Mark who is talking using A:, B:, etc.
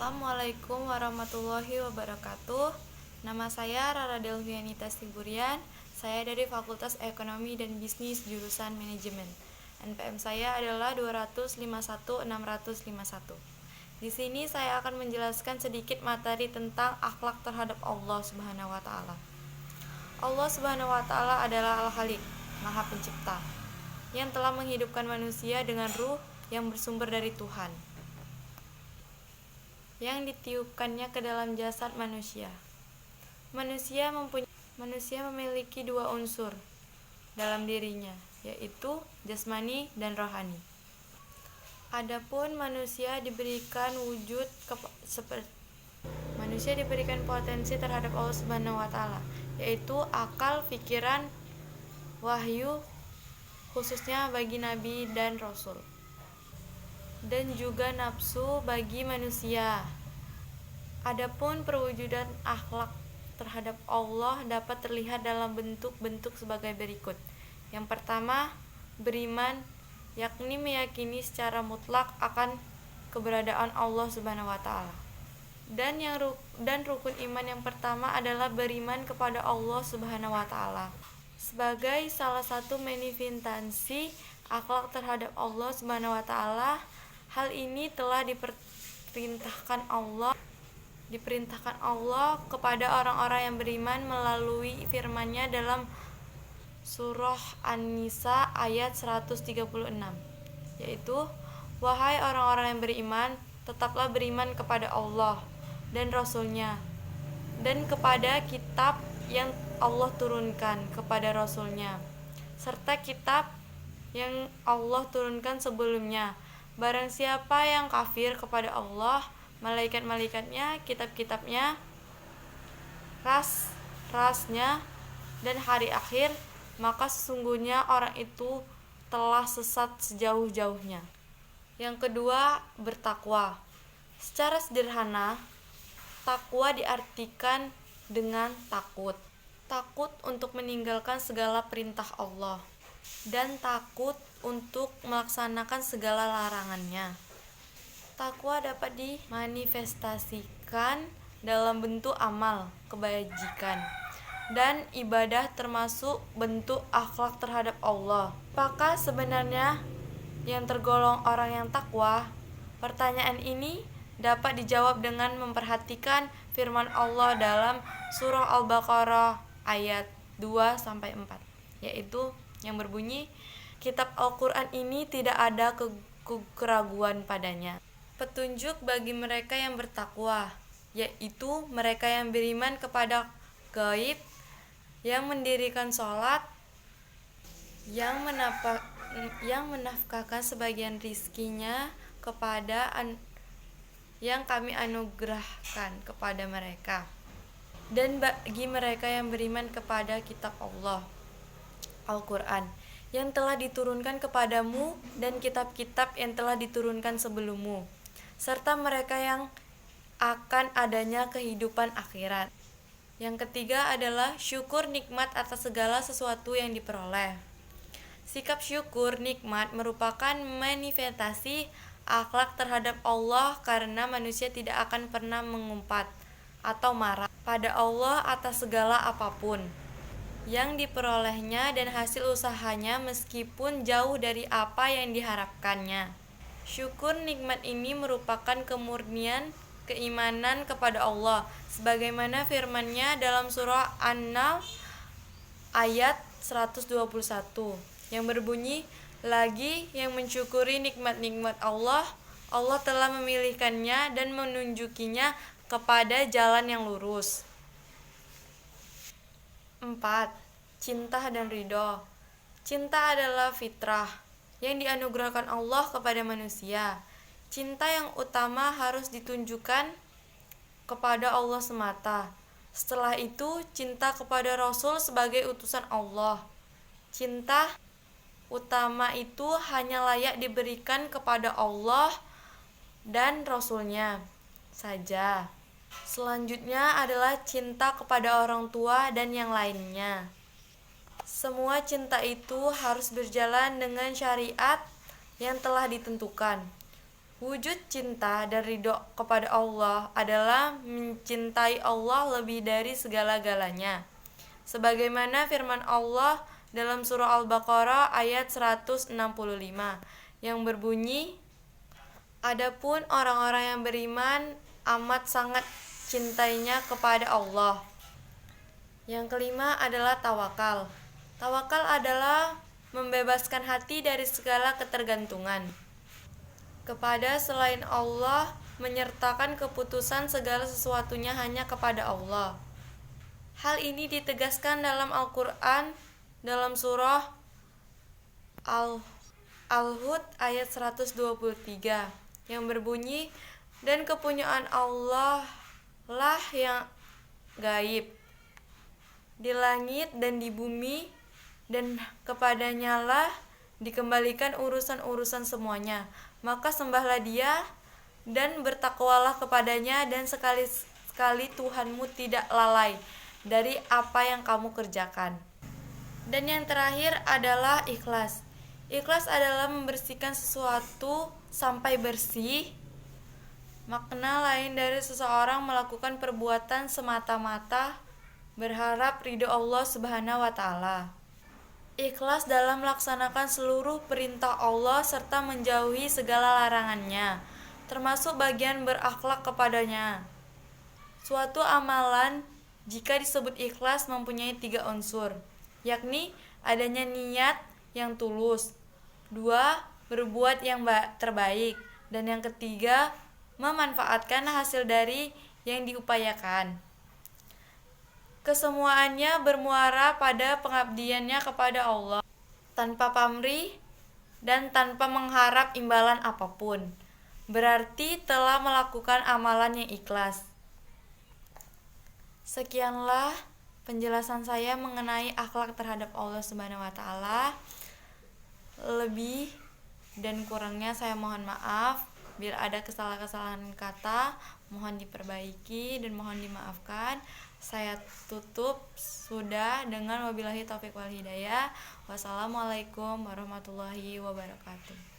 A: Assalamualaikum warahmatullahi wabarakatuh. Nama saya Rara Delvianita Siburian. Saya dari Fakultas Ekonomi dan Bisnis jurusan Manajemen. NPM saya adalah 251.651. Di sini saya akan menjelaskan sedikit materi tentang akhlak terhadap Allah Subhanahu wa taala. Allah Subhanahu wa taala adalah Al-Khaliq, Maha Pencipta, yang telah menghidupkan manusia dengan ruh yang bersumber dari Tuhan, yang ditiupkannya ke dalam jasad manusia. Manusia memiliki dua unsur dalam dirinya, yaitu jasmani dan rohani. Adapun manusia diberikan potensi terhadap Allah Subhanahu wa taala, yaitu akal, pikiran, wahyu, khususnya bagi nabi dan rasul, dan juga nafsu bagi manusia. Adapun perwujudan akhlak terhadap Allah dapat terlihat dalam bentuk-bentuk sebagai berikut. Yang pertama, beriman, yakni meyakini secara mutlak akan keberadaan Allah Subhanahu wa taala. Dan rukun iman yang pertama adalah beriman kepada Allah Subhanahu wa taala. Sebagai salah satu manifestasi akhlak terhadap Allah Subhanahu wa taala, hal ini telah diperintahkan Allah kepada orang-orang yang beriman melalui firman-Nya dalam surah An-Nisa ayat 136, yaitu, "Wahai orang-orang yang beriman, tetaplah beriman kepada Allah dan Rasul-Nya, dan kepada kitab yang Allah turunkan kepada Rasul-Nya, serta kitab yang Allah turunkan sebelumnya. Barang siapa yang kafir kepada Allah, malaikat-malaikatnya, kitab-kitabnya, ras-rasnya, dan hari akhir, maka sesungguhnya orang itu telah sesat sejauh-jauhnya." Yang kedua, bertakwa. Secara sederhana, takwa diartikan dengan takut untuk meninggalkan segala perintah Allah, dan takut untuk melaksanakan segala larangannya. Takwa dapat dimanifestasikan dalam bentuk amal, kebajikan, dan ibadah, termasuk bentuk akhlak terhadap Allah. Apakah sebenarnya yang tergolong orang yang takwa? Pertanyaan ini dapat dijawab dengan memperhatikan firman Allah dalam surah Al-Baqarah ayat 2-4, yaitu yang berbunyi, "Kitab Al-Quran ini tidak ada keraguan padanya, petunjuk bagi mereka yang bertakwa, yaitu mereka yang beriman kepada gaib, yang mendirikan sholat, yang menafkahkan sebagian rizkinya kepada yang kami anugerahkan kepada mereka, dan bagi mereka yang beriman kepada kitab Allah, Al-Quran, yang telah diturunkan kepadamu, dan kitab-kitab yang telah diturunkan sebelummu, serta mereka yang akan adanya kehidupan akhirat." Yang ketiga adalah syukur nikmat atas segala sesuatu yang diperoleh. Sikap syukur nikmat merupakan manifestasi akhlak terhadap Allah, karena manusia tidak akan pernah mengumpat atau marah pada Allah atas segala apapun yang diperolehnya dan hasil usahanya, meskipun jauh dari apa yang diharapkannya. Syukur nikmat ini merupakan kemurnian keimanan kepada Allah, sebagaimana firman-Nya dalam surah An-Nahl ayat 121, yang berbunyi, "Lagi yang mensyukuri nikmat-nikmat Allah, Allah telah memilihkannya dan menunjukinya kepada jalan yang lurus." 4. Cinta dan ridho. Cinta adalah fitrah yang dianugerahkan Allah kepada manusia. Cinta yang utama harus ditunjukkan kepada Allah semata. Setelah itu, cinta kepada Rasul sebagai utusan Allah. Cinta utama itu hanya layak diberikan kepada Allah dan Rasul-Nya saja. Selanjutnya adalah cinta kepada orang tua dan yang lainnya. Semua cinta itu harus berjalan dengan syariat yang telah ditentukan. Wujud cinta dan ridho kepada Allah adalah mencintai Allah lebih dari segala-galanya. Sebagaimana firman Allah dalam surah Al-Baqarah ayat 165 yang berbunyi, "Adapun orang-orang yang beriman amat sangat cintainya kepada Allah." Yang kelima adalah tawakal. Tawakal adalah membebaskan hati dari segala ketergantungan kepada selain Allah, menyertakan keputusan segala sesuatunya hanya kepada Allah. Hal ini ditegaskan dalam Al-Quran dalam surah Al-Hud ayat 123 yang berbunyi, "Dan kepunyaan Allah lah yang gaib di langit dan di bumi, dan kepadanya lah dikembalikan urusan-urusan semuanya. Maka sembahlah Dia dan bertakwalah kepadanya, dan sekali-sekali Tuhanmu tidak lalai dari apa yang kamu kerjakan." Dan yang terakhir adalah ikhlas. Ikhlas adalah membersihkan sesuatu sampai bersih. Makna lain dari seseorang melakukan perbuatan semata-mata berharap ridho Allah Subhanahu wa Ta'ala. Ikhlas dalam melaksanakan seluruh perintah Allah serta menjauhi segala larangannya, termasuk bagian berakhlak kepadanya. Suatu amalan jika disebut ikhlas mempunyai 3 unsur, yakni adanya niat yang tulus, 2. Berbuat yang terbaik, dan yang ketiga memanfaatkan hasil dari yang diupayakan. Kesemuanya bermuara pada pengabdiannya kepada Allah, tanpa pamrih dan tanpa mengharap imbalan apapun. Berarti telah melakukan amalan yang ikhlas. Sekianlah penjelasan saya mengenai akhlak terhadap Allah Subhanahu wa Ta'ala. Lebih dan kurangnya saya mohon maaf. Bila ada kesalahan-kesalahan kata, mohon diperbaiki dan mohon dimaafkan. Saya tutup sudah dengan wabillahi taufiq wal hidayah. Wassalamualaikum warahmatullahi wabarakatuh.